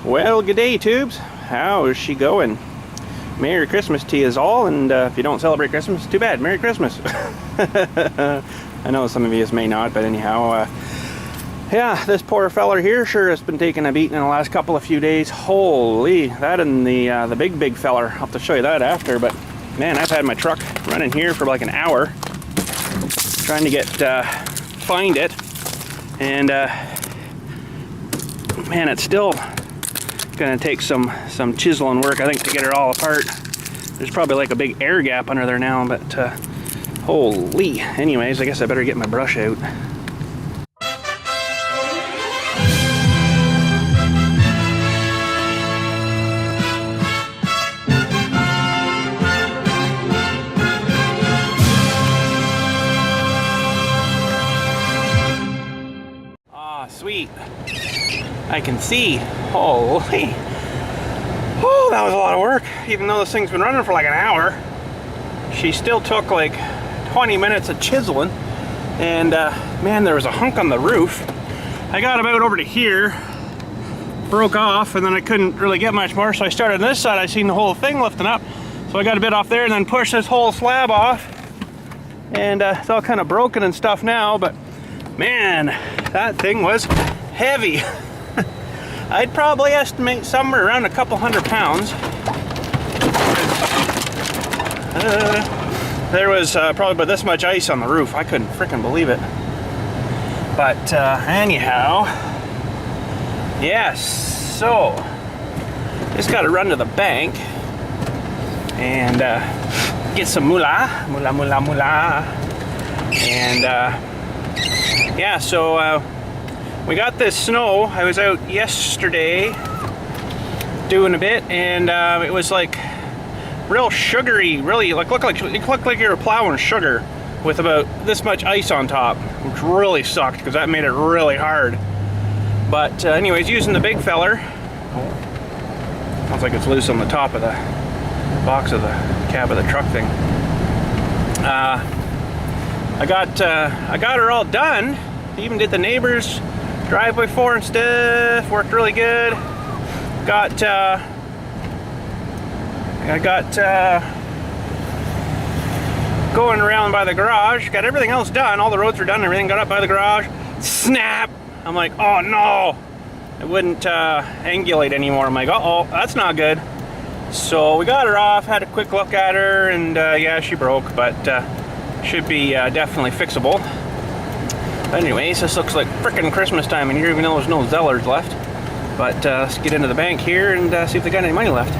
Well, good day, tubes. How is she going? Merry Christmas to you all, and if you don't celebrate Christmas, too bad. Merry Christmas. I know some of you may not, but anyhow, yeah, this poor feller here sure has been taking a beating in the last couple of few days. Holy, that and the big feller. I'll have to show you that after, but man, I've had my truck running here for like an hour trying to find it, and man, it's still gonna take some chiseling work, I think, to get it all apart. There's probably like a big air gap under there now, but holy. Anyways, I guess I better get my brush out. Ah, sweet. I can see. Holy. Oh, that was a lot of work. Even though this thing's been running for like an hour, she still took like 20 minutes of chiseling. And man, there was a hunk on the roof. I got about over to here, broke off, and then I couldn't really get much more, so I started on this side. I seen the whole thing lifting up, so I got a bit off there and then pushed this whole slab off. And it's all kind of broken and stuff now, but man, that thing was heavy. I'd probably estimate somewhere around a couple 100 pounds. There was probably about this much ice on the roof. I couldn't freaking believe it. But anyhow, yes, so just got to run to the bank and get some moolah. And yeah, so we got this snow. I was out yesterday doing a bit, and it was like real sugary, really it looked like you were plowing sugar with about this much ice on top, which really sucked because that made it really hard. But anyways, using the big feller. Oh, sounds like it's loose on the top of the box of the cab of the truck thing. I got her all done. Even did the neighbor's driveway for and stuff. Worked really good. I got going around by the garage. Got everything else done. All the roads were done. Everything got up by the garage. Snap! I'm like, oh no! It wouldn't angulate anymore. I'm like, uh-oh, that's not good. So we got her off. Had a quick look at her, and yeah, she broke, but should be definitely fixable. But anyways, this looks like frickin' Christmas time in here, even though there's no Zellers left. But let's get into the bank here and see if they got any money left.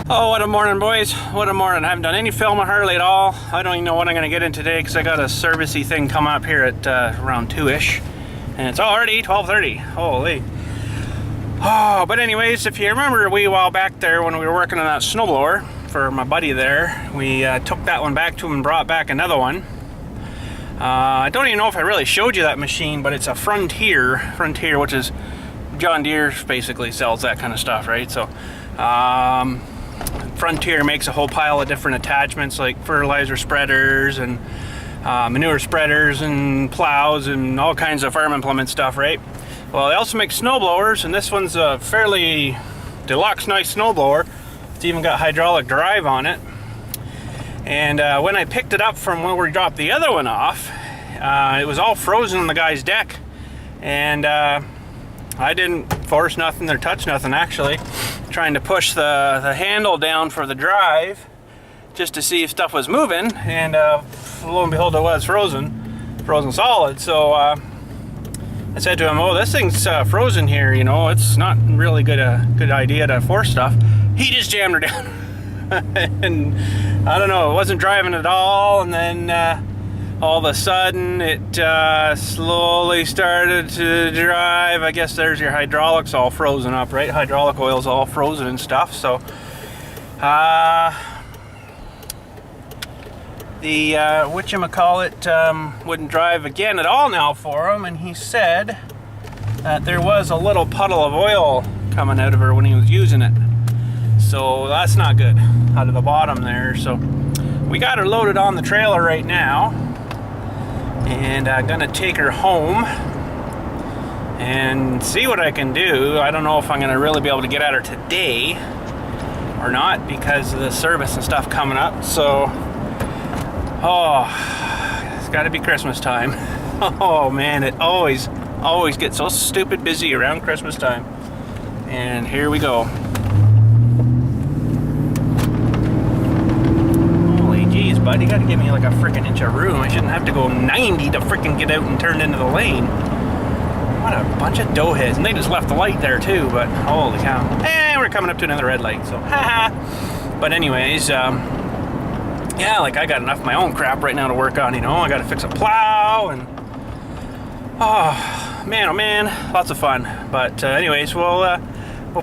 Oh, what a morning, boys. What a morning. I haven't done any film of Harley at all. I don't even know what I'm going to get in today because I got a servicey thing come up here at around 2-ish. And it's already 12:30. Holy. Oh, but anyways, if you remember a wee while back there when we were working on that snowblower for my buddy there, we took that one back to him and brought back another one. I don't even know if I really showed you that machine, but it's a Frontier, which is John Deere basically sells that kind of stuff, right? So Frontier makes a whole pile of different attachments like fertilizer spreaders and manure spreaders and plows and all kinds of farm implement stuff, right? Well, they also make snowblowers, and this one's a fairly deluxe, nice snowblower. It's even got hydraulic drive on it. And when I picked it up from where we dropped the other one off, it was all frozen on the guy's deck. And I didn't force nothing or touch nothing, actually. Trying to push the handle down for the drive just to see if stuff was moving. And lo and behold, it was frozen solid. So I said to him, oh, this thing's frozen here, you know, it's not really good idea to force stuff. He just jammed her down. And I don't know, it wasn't driving at all, and then all of a sudden it slowly started to drive. I guess there's your hydraulics all frozen up, right? Hydraulic oil's all frozen and stuff. So the whatchamacallit wouldn't drive again at all now for him, and he said that there was a little puddle of oil coming out of her when he was using it. So that's not good, out of the bottom there. So we got her loaded on the trailer right now, and I'm gonna take her home and see what I can do. I don't know if I'm gonna really be able to get at her today or not because of the service and stuff coming up. So, oh, it's gotta be Christmas time. Oh man, it always gets so stupid busy around Christmas time. And here we go. Holy geez, bud, you gotta give me like a freaking inch of room. I shouldn't have to go 90 to freaking get out and turn into the lane. What a bunch of doughheads. And they just left the light there too, but holy cow. And we're coming up to another red light, so haha. But anyways, yeah, like I got enough of my own crap right now to work on, you know. I gotta fix a plow and oh man, lots of fun. But anyways, we'll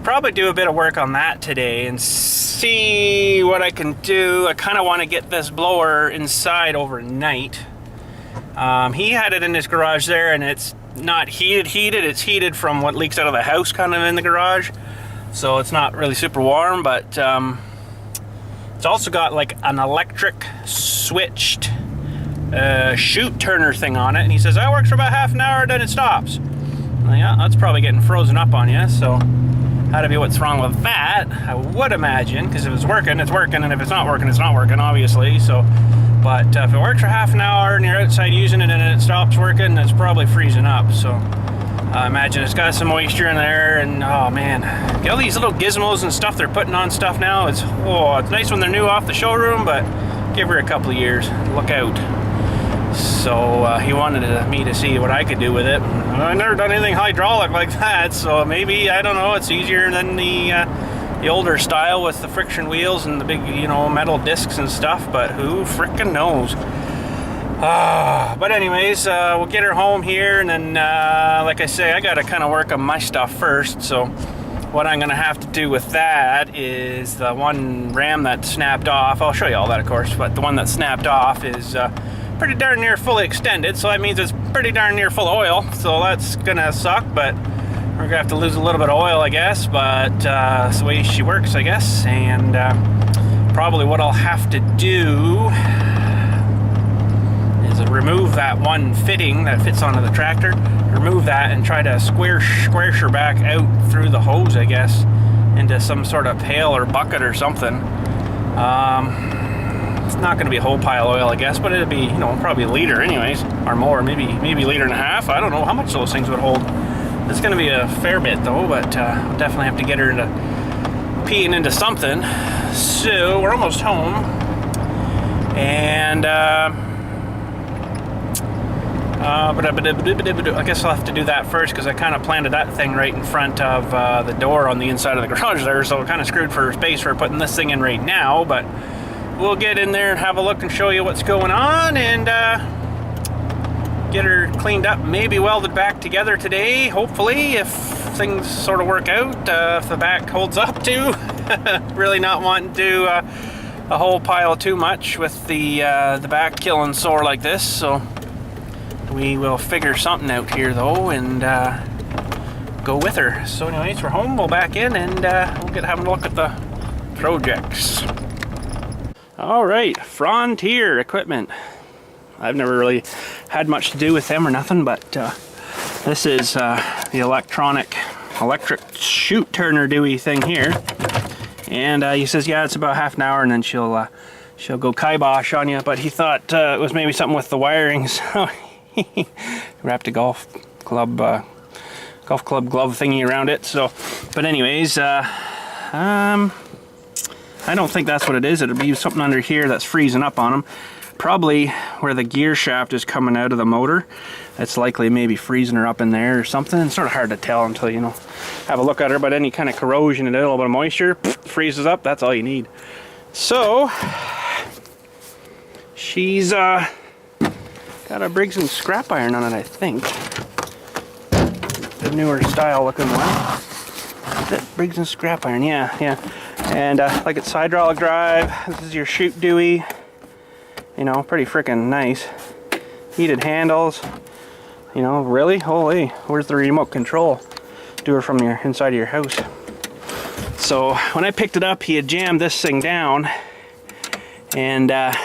probably do a bit of work on that today and see what I can do. I kind of want to get this blower inside overnight. He had it in his garage there, and it's not heated, it's heated from what leaks out of the house kind of in the garage, so it's not really super warm, but it's also got like an electric switched chute turner thing on it, and he says that works for about half an hour, then it stops. Well, yeah, that's probably getting frozen up on you, so how to be what's wrong with that, I would imagine, because if it's working, it's working, and if it's not working, it's not working, obviously. So, but if it works for half an hour and you're outside using it and it stops working, it's probably freezing up. So I imagine it's got some moisture in there, and oh man, all these little gizmos and stuff they're putting on stuff now, it's nice when they're new off the showroom, but give her a couple of years, look out. So he wanted me to see what I could do with it. I've never done anything hydraulic like that, so maybe, I don't know, it's easier than the older style with the friction wheels and the big, you know, metal discs and stuff, but who frickin' knows. But anyways, we'll get her home here, and then like I say, I gotta kind of work on my stuff first. So what I'm gonna have to do with that is the one ram that snapped off, I'll show you all that of course, but the one that snapped off is pretty darn near fully extended, so that means it's pretty darn near full of oil, so that's gonna suck, but we're gonna have to lose a little bit of oil, I guess, but that's the way she works, I guess. And probably what I'll have to do is remove that one fitting that fits onto the tractor, remove that and try to squish her back out through the hose, I guess, into some sort of pail or bucket or something. It's not going to be a whole pile of oil, I guess, but it'll be, you know, probably a liter anyways, or more, maybe a liter and a half. I don't know how much those things would hold. It's going to be a fair bit though, but I'll definitely have to get her into peeing into something. So we're almost home, and I guess I'll have to do that first, because I kind of planted that thing right in front of the door on the inside of the garage there, so we're kind of screwed for space for putting this thing in right now, but we'll get in there and have a look and show you what's going on, and get her cleaned up, maybe welded back together today, hopefully, if things sort of work out, if the back holds up too. Really not wanting to do a whole pile too much with the back killing sore like this, so we will figure something out here though, and go with her. So anyways, we're home, we'll back in, and we'll get having a look at the projects. All right, Frontier equipment. I've never really had much to do with them or nothing, but this is the electric chute turner dewey thing here. And he says, yeah, it's about half an hour, and then she'll go kibosh on you. But he thought it was maybe something with the wiring, so he wrapped a golf club glove thingy around it. So, but anyways, I don't think that's what it is. It'll be something under here that's freezing up on them. Probably where the gear shaft is coming out of the motor. It's likely maybe freezing her up in there or something. It's sort of hard to tell until, you know, have a look at her, but any kind of corrosion and a little bit of moisture freezes up. That's all you need. So she's got a Briggs and scrap iron on it, I think. The newer style looking one. That Briggs and scrap iron, yeah. And like it's hydraulic drive. This is your chute dewey. You know, pretty freaking nice. Heated handles. You know, really? Holy, where's the remote control? Do it from your inside of your house. So when I picked it up, he had jammed this thing down, and it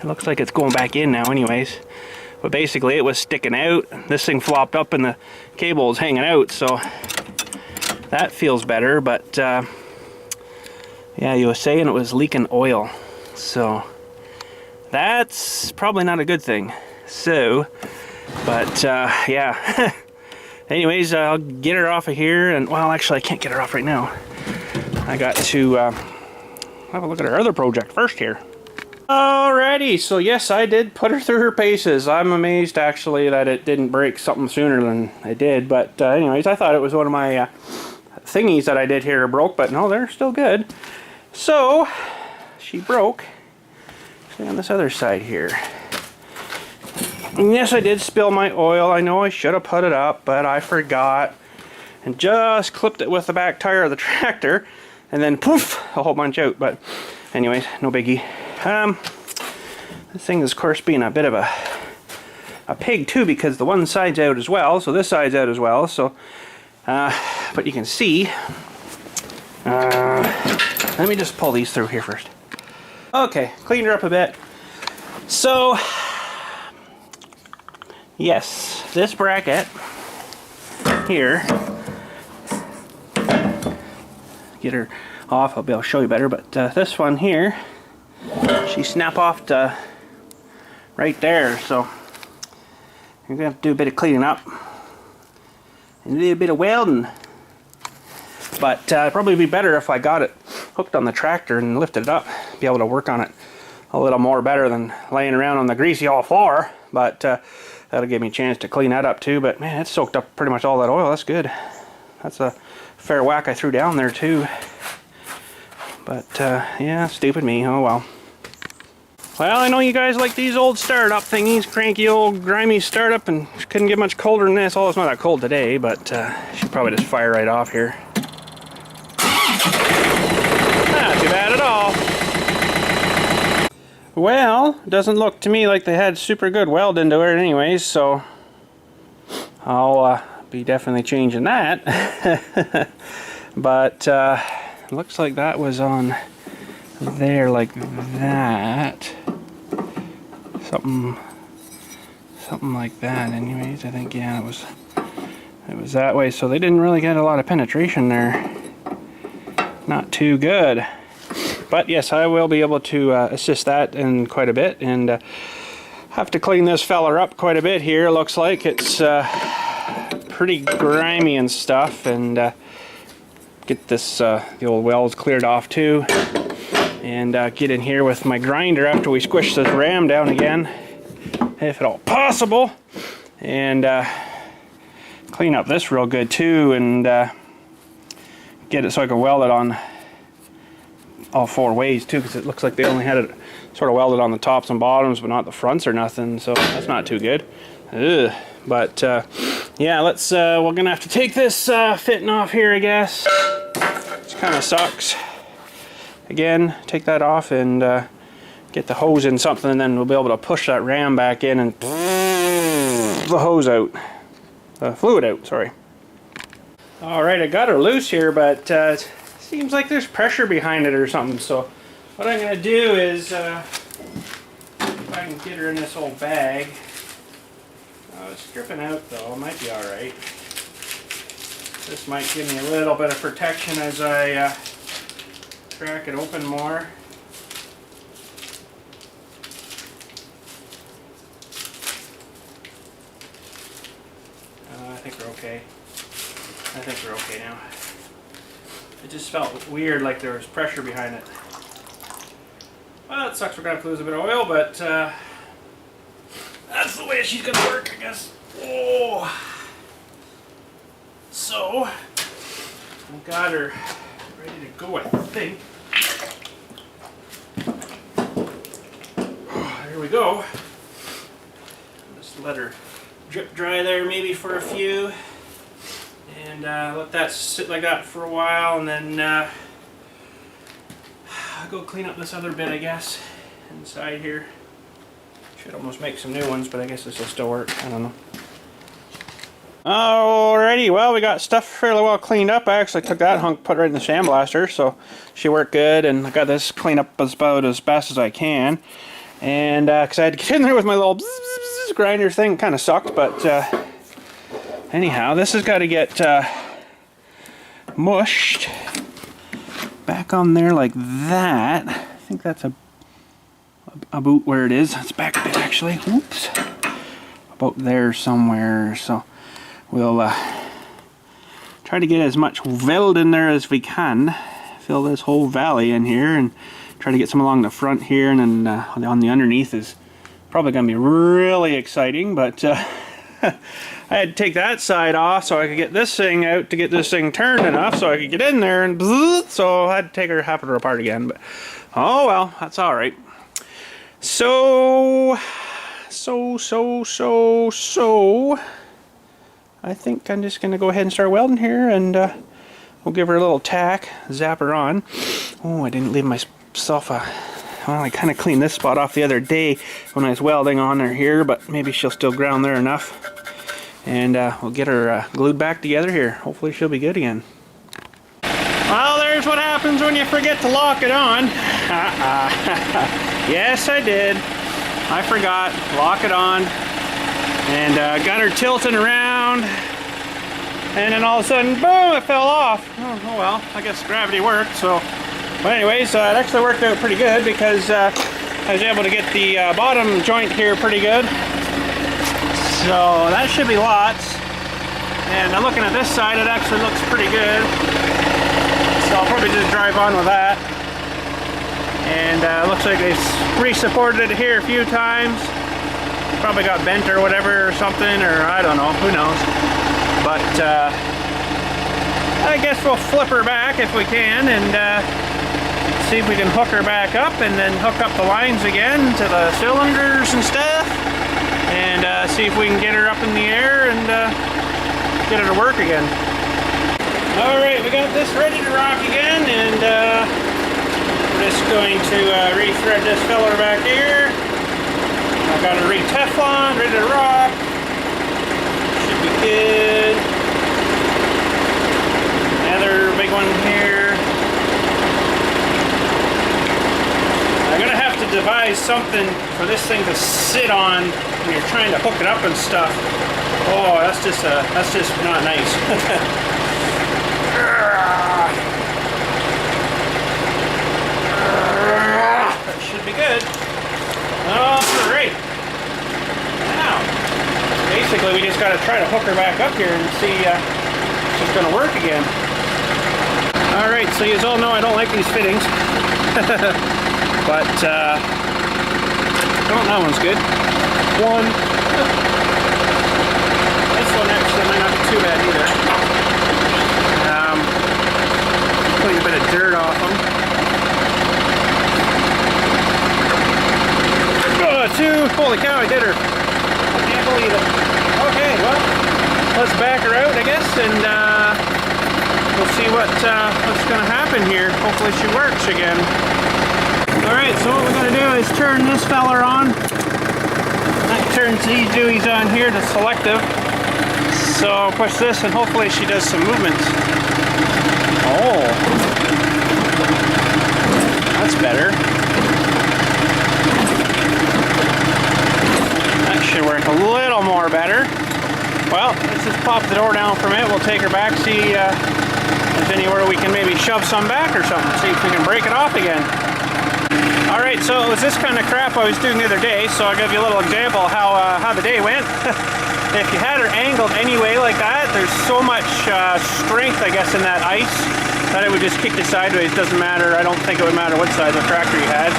looks like it's going back in now anyways. but basically it was sticking out. This thing flopped up and the cable was hanging out, so that feels better. But yeah, you were saying it was leaking oil, so that's probably not a good thing. So, but yeah. Anyways, I'll get her off of here, and well, actually I can't get her off right now. I got to have a look at our other project first here. Alrighty, so yes, I did put her through her paces. I'm amazed actually that it didn't break something sooner than it did, but anyways, I thought it was one of my thingies that I did here broke, but no, they're still good. So she broke. See on this other side here. And yes, I did spill my oil. I know I should have put it up, but I forgot and just clipped it with the back tire of the tractor, and then poof, a whole bunch out. But anyways, no biggie. This thing is, of course, being a bit of a pig too, because the one side's out as well, so this side's out as well. So, but you can see. Let me just pull these through here first. Okay, cleaned her up a bit. So, yes, this bracket here. Get her off. I'll be able to show you better. But this one here, she snapped off to right there. So you're gonna have to do a bit of cleaning up and do a bit of welding. But probably be better if I got it hooked on the tractor and lifted it up. Be able to work on it a little more better than laying around on the greasy old floor. But that'll give me a chance to clean that up too. But man, it soaked up pretty much all that oil. That's good. That's a fair whack I threw down there too. But yeah, stupid me. Oh well. Well, I know you guys like these old startup thingies, cranky old grimy startup, and couldn't get much colder than this. Oh, it's not that cold today, but should probably just fire right off here. Not too bad at all. Well, it doesn't look to me like they had super good weld into it anyways, so I'll be definitely changing that. But looks like that was on there like that. Something like that anyways. I think, yeah, it was that way, so they didn't really get a lot of penetration there. Not too good. But yes, I will be able to assist that in quite a bit, and have to clean this feller up quite a bit here. Looks like it's pretty grimy and stuff, and get this the old welds cleared off too, and get in here with my grinder after we squish this ram down again, if at all possible, and clean up this real good too, and get it so I can weld it on all four ways too, because it looks like they only had it sort of welded on the tops and bottoms, but not the fronts or nothing, so that's not too good. Ugh. But yeah, let's we're gonna have to take this fitting off here, I guess. Which kind of sucks. Again, take that off and get the hose in something, and then we'll be able to push that ram back in and the hose out, fluid out, sorry. Alright, I got her loose here, but seems like there's pressure behind it or something, so what I'm going to do is, if I can get her in this old bag. It's dripping out though, it might be alright. This might give me a little bit of protection as I crack it open more. I think we're okay. I think we're okay now. It just felt weird, like there was pressure behind it. Well, it sucks we're going to lose a bit of oil, but that's the way she's going to work, I guess. Oh. So, I've got her ready to go, I think. There we go. Just let her drip dry there maybe for a few. And let that sit like that for a while, and then I'll go clean up this other bit, I guess, inside here. Should almost make some new ones, but I guess this will still work. I don't know. Alrighty, well, we got stuff fairly well cleaned up. I actually took that hunk, put it right in the sandblaster, so she worked good, and I got this cleaned up about as fast as I can. And because I had to get in there with my little this grinder thing kind of sucked, but anyhow, this has got to get mushed back on there like that. I think that's about where it is. It's back a bit actually. Oops. About there somewhere. So we'll try to get as much weld in there as we can. Fill this whole valley in here and try to get some along the front here, and then on the underneath is probably going to be really exciting, but I had to take that side off so I could get this thing out to get this thing turned enough so I could get in there, and so I had to take her half of her apart again, but oh well, that's alright. So I think I'm just going to go ahead and start welding here, and we'll give her a little tack, zap her on. Oh, I didn't leave myself a... Well, I kind of cleaned this spot off the other day when I was welding on her here, but maybe she'll still ground there enough. And we'll get her glued back together here. Hopefully she'll be good again. Well, there's what happens when you forget to lock it on. Yes, I did. I forgot. Lock it on. And got her tilting around. And then all of a sudden, boom, it fell off. Oh well, I guess gravity worked, so... But anyways, it actually worked out pretty good because I was able to get the bottom joint here pretty good. So that should be lots. And looking at this side, it actually looks pretty good. So I'll probably just drive on with that. And looks like they re-supported it here a few times. Probably got bent or whatever or something, or I don't know, who knows. But I guess we'll flip her back if we can, and see if we can hook her back up, and then hook up the lines again to the cylinders and stuff, and see if we can get her up in the air and get her to work again. Alright, we got this ready to rock again, and we're just going to re-thread this filler back here. I've got a re-Teflon, ready to rock. Should be good. Another big one here. I'm gonna have to devise something for this thing to sit on when you're trying to hook it up and stuff. Oh, that's just not nice. That should be good. All right. Now, basically, we just gotta try to hook her back up here and see if she's gonna work again. All right, so you all know I don't like these fittings. But, oh, that one's good. One. This one actually might not be too bad either. Putting a bit of dirt off them. Oh, two. Holy cow, I did her. I can't believe it. Okay, well, let's back her out, I guess, and we'll see what's going to happen here. Hopefully she works again. Alright, so what we're going to do is turn this feller on. That turns these dewey's on here to selective. So I'll push this and hopefully she does some movements. Oh. That's better. That should work a little more better. Well, let's just pop the door down for a minute. We'll take her back, see if there's anywhere we can maybe shove some back or something. See if we can break it off again. Alright, so it was this kind of crap I was doing the other day, so I'll give you a little example of how the day went. If you had her angled anyway like that, there's so much strength, I guess, in that ice that it would just kick you sideways. Doesn't matter. I don't think it would matter what size of tractor you had.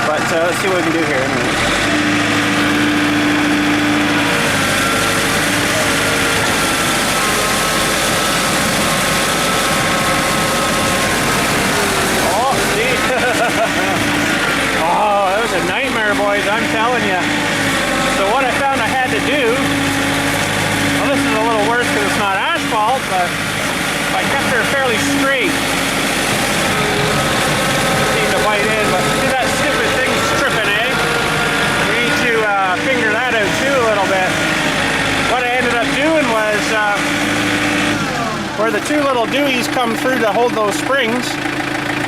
But let's see what we can do here. Oh, that was a nightmare, boys, I'm telling you. So what I found I had to do, well, this is a little worse because it's not asphalt, but I kept her fairly straight. Seemed to bite in, but see that stupid thing stripping, eh? We need to finger that out too a little bit. What I ended up doing was, where the two little deweys come through to hold those springs,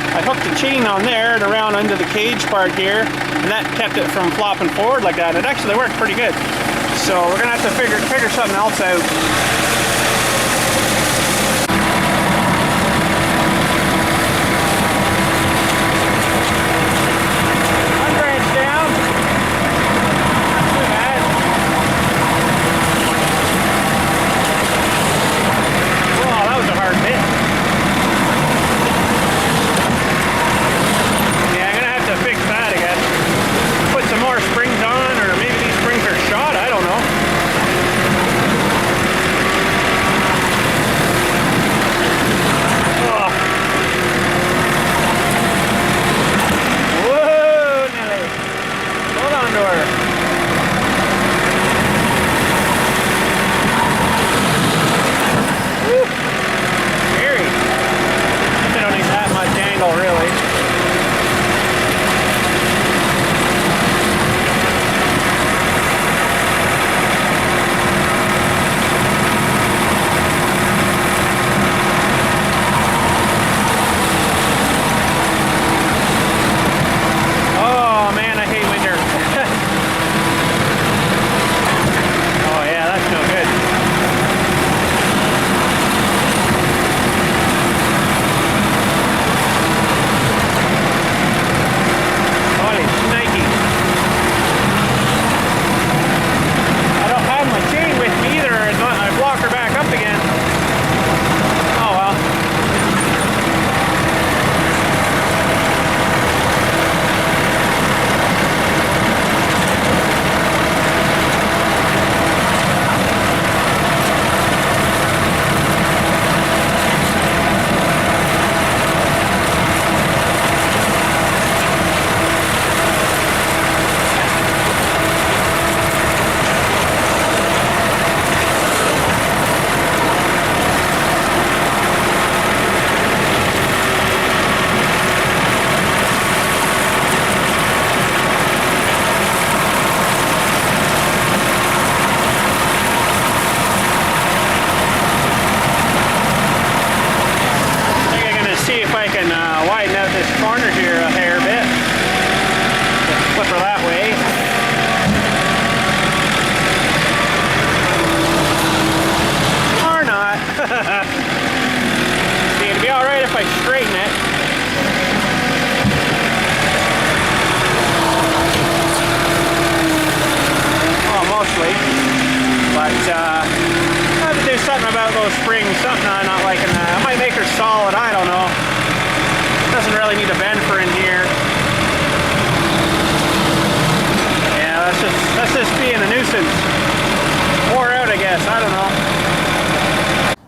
I hooked the chain on there and around under the cage part here, and that kept it from flopping forward like that. It actually worked pretty good. So we're gonna have to figure something else out.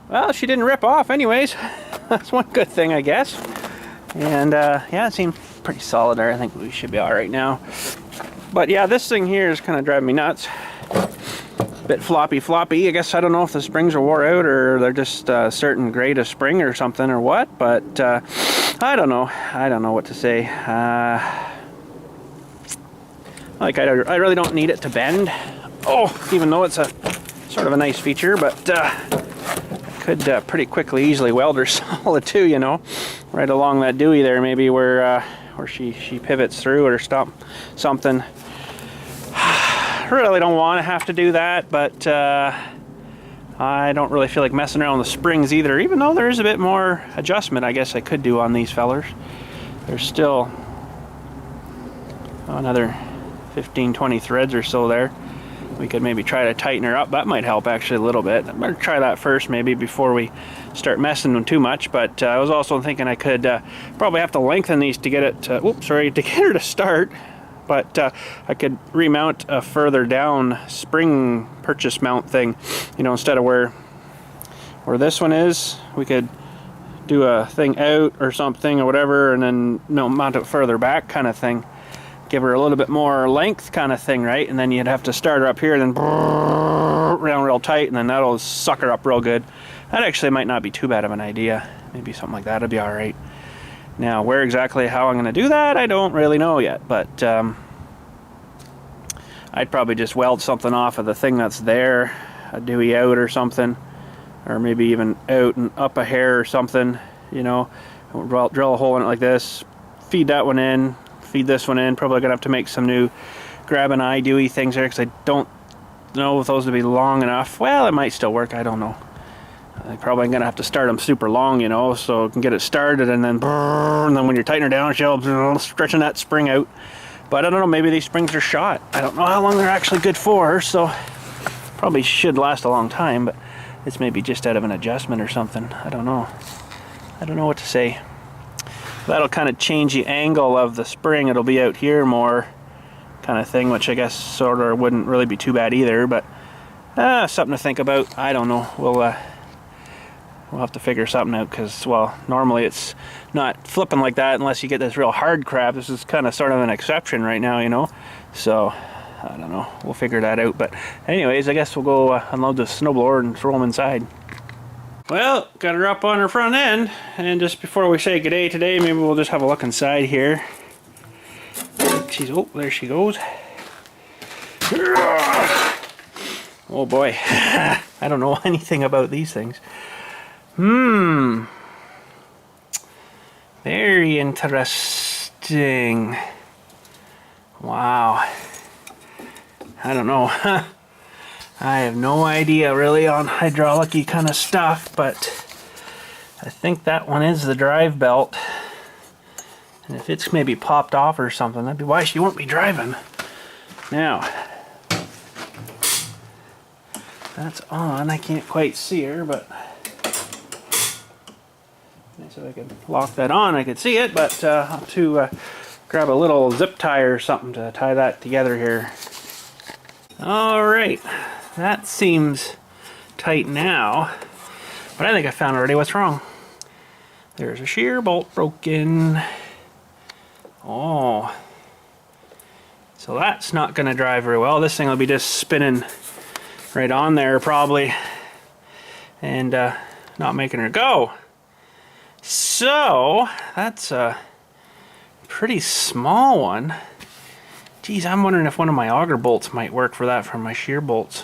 Well, she didn't rip off anyways. That's one good thing, I guess. And yeah, it seemed pretty solid there. I think we should be all right now. But yeah, this thing here is kind of driving me nuts. A bit floppy. I guess I don't know if the springs are wore out or they're just a certain grade of spring or something or what. But I don't know. I don't know what to say. Like I really don't need it to bend. Oh, even though it's a sort of a nice feature, but could pretty quickly easily weld her solid too, you know, right along that dewey there, maybe where she pivots through or something. Really don't want to have to do that, but I don't really feel like messing around with the springs either, even though there is a bit more adjustment I guess I could do on these fellers. There's still another 15-20 threads or so there. We could maybe try to tighten her up. That might help actually a little bit. I'm gonna try that first maybe before we start messing them too much. But I was also thinking I could probably have to lengthen these to get it to, to get her to start. But I could remount a further down spring purchase mount thing, you know, instead of where this one is. We could do a thing out or something or whatever, and then mount it further back kind of thing. Give her a little bit more length kind of thing, right? And then you'd have to start her up here, then around real tight, and then that'll suck her up real good. That actually might not be too bad of an idea. Maybe something like that'll be all right. Now, where exactly how I'm going to do that, I don't really know yet, but I'd probably just weld something off of the thing that's there, a dewey out or something, or maybe even out and up a hair or something, you know, drill a hole in it like this, feed that one in, feed this one in. Probably gonna have to make some new grab and eye dewey things there, because I don't know if those would be long enough. Well, it might still work, I don't know. I'm probably gonna have to start them super long, you know, so I can get it started, and then when you're tightening her down, she'll stretching that spring out. But I don't know, maybe these springs are shot. I don't know how long they're actually good for, so probably should last a long time, but it's maybe just out of an adjustment or something. I don't know. I don't know what to say. That'll kind of change the angle of the spring. It'll be out here more kind of thing, which I guess sort of wouldn't really be too bad either, but something to think about. I don't know. We'll have to figure something out, because, well, normally it's not flipping like that unless you get this real hard crap. This is kind of sort of an exception right now, you know. So, I don't know. We'll figure that out. But anyways, I guess we'll go unload the snowblower and throw them inside. Well, got her up on her front end. And just before we say good day today, maybe we'll just have a look inside here. Oh, there she goes. Oh boy. I don't know anything about these things. Very interesting. Wow. I don't know. I have no idea really on hydraulic-y kind of stuff, but I think that one is the drive belt. And if it's maybe popped off or something, that'd be why she won't be driving. Now, that's on. I can't quite see her, but so I could lock that on, I could see it, but I'll have to grab a little zip tie or something to tie that together here. Alright, that seems tight now, but I think I found already what's wrong. There's a shear bolt broken. Oh, so that's not going to drive very well. This thing will be just spinning right on there probably, and not making her go. So, that's a pretty small one. Geez, I'm wondering if one of my auger bolts might work for that, for my shear bolts.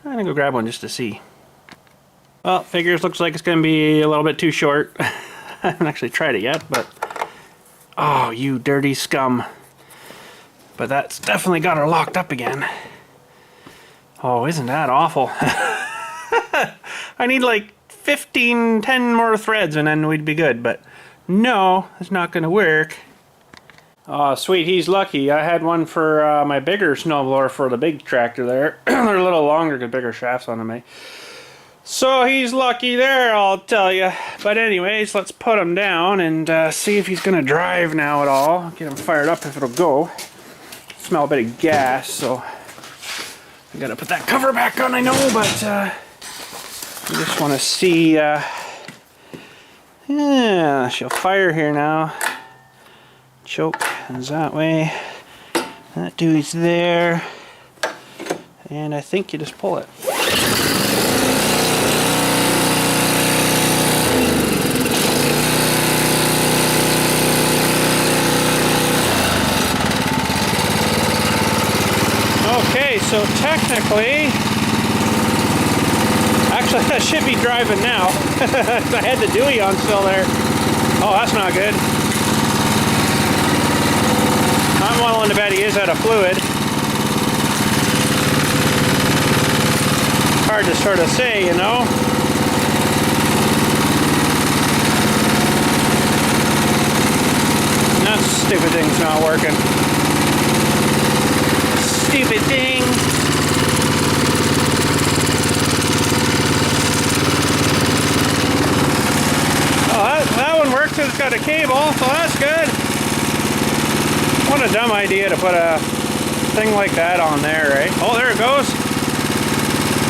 I'm gonna go grab one just to see. Well, figures looks like it's gonna be a little bit too short. I haven't actually tried it yet, but... Oh, you dirty scum. But that's definitely got her locked up again. Oh, isn't that awful? I need like 10 more threads and then we'd be good, but no, it's not going to work. Oh, sweet, he's lucky. I had one for my bigger snowblower for the big tractor there. They're a little longer, got bigger shafts on them, eh? So he's lucky there, I'll tell you. But anyways, let's put him down and see if he's going to drive now at all. Get him fired up if it'll go. Smell a bit of gas, so I gotta put that cover back on, I know, but I just want to see. Yeah, she'll fire here now. Choke is that way. That dude's there, and I think you just pull it. Okay, so technically, actually I should be driving now. I had the Dewey on still there. Oh, that's not good. I'm willing to bet he is out of fluid. Hard to sort of say, you know. That stupid thing's not working. Stupid thing. Oh, that one works. It's got a cable, so that's good. What a dumb idea to put a thing like that on there, right? Oh, there it goes.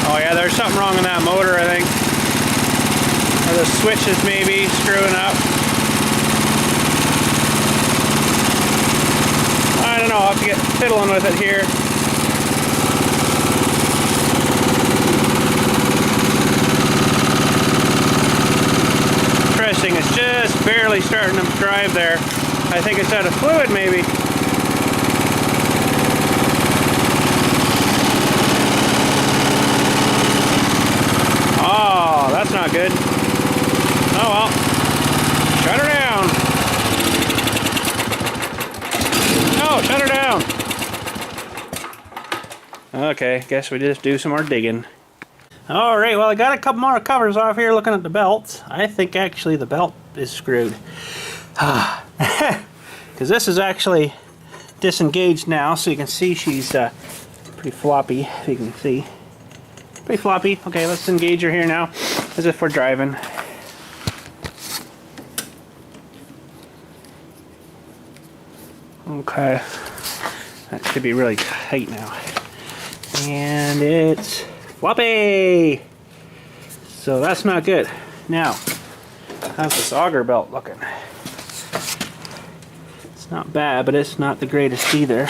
Oh yeah, there's something wrong in that motor, I think. Or the switch is maybe screwing up. I don't know, I'll have to get fiddling with it here. Interesting, it's just barely starting to drive there. I think it's out of fluid maybe. Oh, that's not good. Oh well. Shut her down. No, shut her down. Okay, guess we just do some more digging. Alright, well I got a couple more covers off here looking at the belts. I think actually the belt is screwed. Because this is actually disengaged now, so you can see she's pretty floppy, if you can see. Pretty floppy. Okay, let's engage her here now, as if we're driving. Okay, that should be really tight now. And it's floppy! So that's not good. Now, how's this auger belt looking? It's not bad, but it's not the greatest either.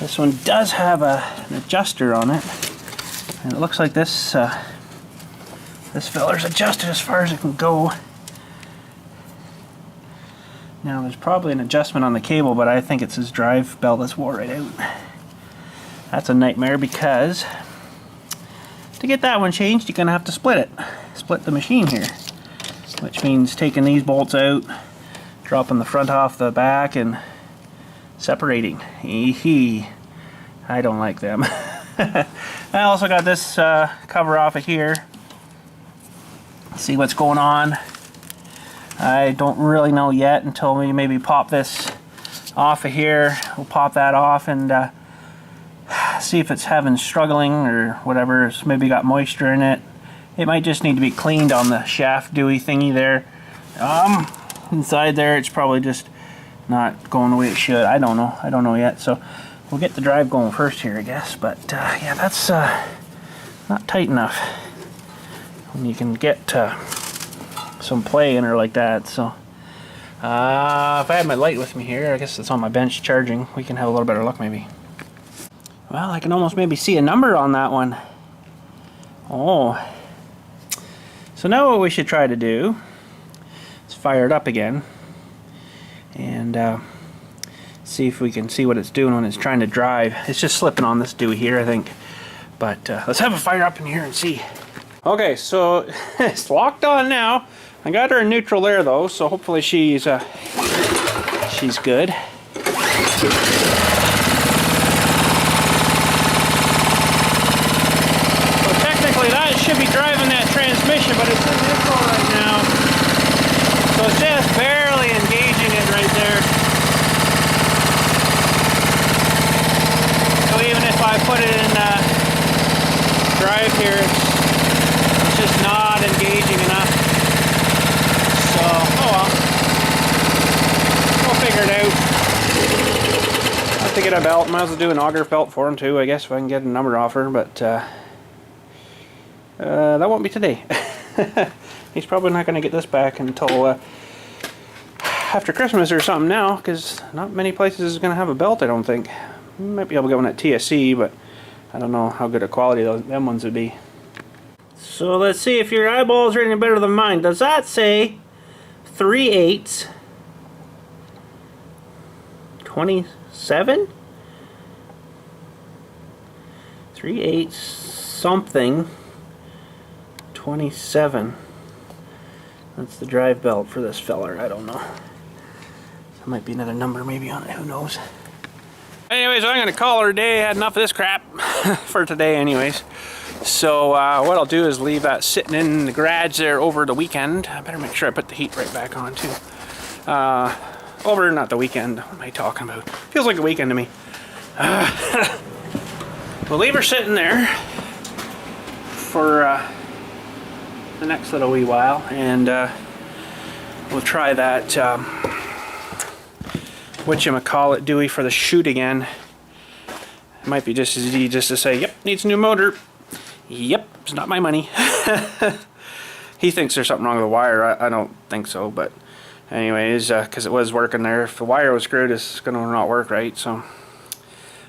This one does have an adjuster on it. And it looks like this this filler's adjusted as far as it can go. Now there's probably an adjustment on the cable, but I think it's his drive belt that's wore right out. That's a nightmare because to get that one changed, you're going to have to split it. Split the machine here. Which means taking these bolts out, dropping the front off the back, and separating. I don't like them. I also got this cover off of here. See what's going on. I don't really know yet until we maybe pop this off of here. We'll pop that off and see if it's struggling or whatever. It's maybe got moisture in it. It might just need to be cleaned on the shaft dewy thingy there. Inside there it's probably just not going the way it should. I don't know yet. So we'll get the drive going first here, I guess. But yeah, that's not tight enough when you can get some play in her like that. So if I had my light with me here, I guess it's on my bench charging, we can have a little better look maybe. Well, I can almost maybe see a number on that one. Oh. So now what we should try to do is fire it up again and see if we can see what it's doing when it's trying to drive. It's just slipping on this dewey here, I think. But let's have a fire up in here and see. Okay, so it's locked on now. I got her in neutral there though, so hopefully she's good. So technically that should be driving that transmission, but it's in neutral right now. So it's just barely engaging it right there. So even if I put it in drive here, it's just not engaging enough. So, oh well. We'll figure it out. I'll have to get a belt. Might as well do an auger belt for him too, I guess, if I can get a number off her, but that won't be today. He's probably not going to get this back until after Christmas or something now, because not many places is going to have a belt, I don't think. You might be able to get one at TSC, but I don't know how good a quality them ones would be. So let's see if your eyeballs are any better than mine. Does that say 3/8 27? 3/8 something 27. That's the drive belt for this feller. I don't know. There might be another number maybe on it. Who knows? Anyways, I'm going to call her a day. I had enough of this crap for today anyways. So what I'll do is leave that sitting in the garage there over the weekend. I better make sure I put the heat right back on too. Over, not the weekend. What am I talking about? Feels like a weekend to me. We'll leave her sitting there for the next little wee while, and we'll try that whatchamacallit Dewey for the shoot again. It might be just as easy just to say, yep, needs a new motor. Yep, it's not my money. He thinks there's something wrong with the wire. I don't think so, but anyways, because it was working there. If the wire was screwed, it's going to not work right. So,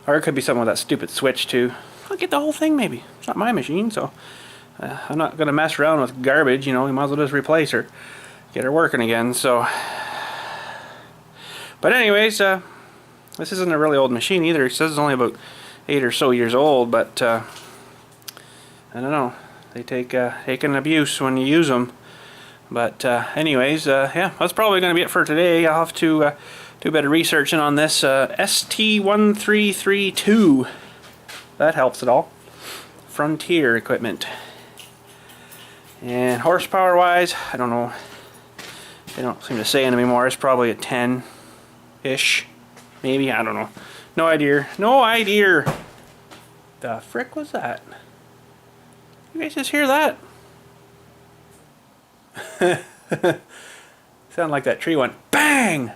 or it could be something with that stupid switch too. I'll get the whole thing maybe. It's not my machine, so I'm not going to mess around with garbage. You know, we might as well just replace her, get her working again. So, but anyways, this isn't a really old machine either. It says it's only about 8 or so years old, but I don't know. They take an abuse when you use them. But anyways, yeah, that's probably going to be it for today. I'll have to do a bit of researching on this ST1332. that helps at all. Frontier equipment. And horsepower wise, I don't know. They don't seem to say anymore. It's probably a 10-ish. Maybe, I don't know. No idea. No idea. The frick was that? You guys just hear that? Sounded like that tree went BANG!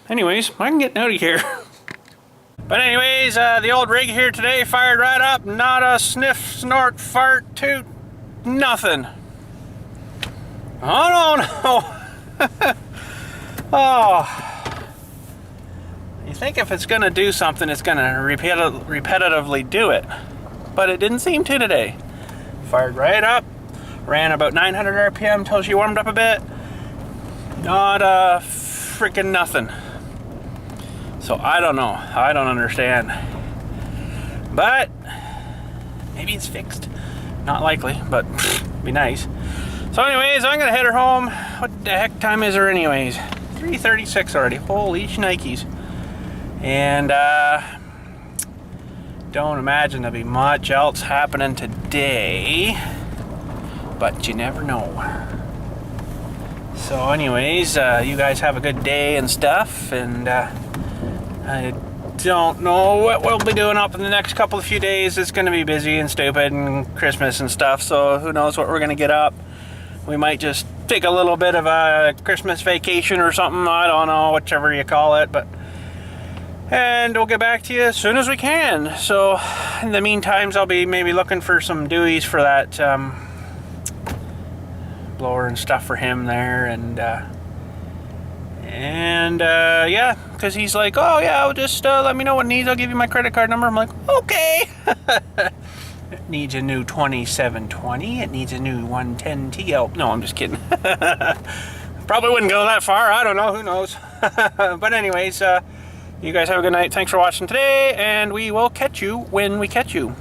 Anyways, I'm getting out of here. But anyways, the old rig here today fired right up. Not a sniff, snort, fart, toot, nothing. Oh no. Oh. You think if it's gonna do something, it's gonna repetitively do it. But it didn't seem to today. Fired right up. Ran about 900 RPM until she warmed up a bit. Not a freaking nothing. So I don't know. I don't understand. But maybe it's fixed. Not likely, but be nice. So anyways, I'm gonna head her home. What the heck time is her anyways? 3:36 already. Holy shnikes. And don't imagine there'll be much else happening today. But you never know. So anyways, you guys have a good day and stuff, and I don't know what we'll be doing up in the next couple of few days. It's going to be busy and stupid and Christmas and stuff, so who knows what we're going to get up. We might just take a little bit of a Christmas vacation or something, I don't know, whichever you call it, and we'll get back to you as soon as we can. So in the meantime, I'll be maybe looking for some dewies for that blower and stuff for him there, and yeah, because he's like, oh yeah, just let me know what it needs, I'll give you my credit card number. I'm like, okay. It needs a new 2720, it needs a new 110 TL. No, I'm just kidding. Probably wouldn't go that far, I don't know, who knows. But anyways, you guys have a good night. Thanks for watching today, and we will catch you when we catch you.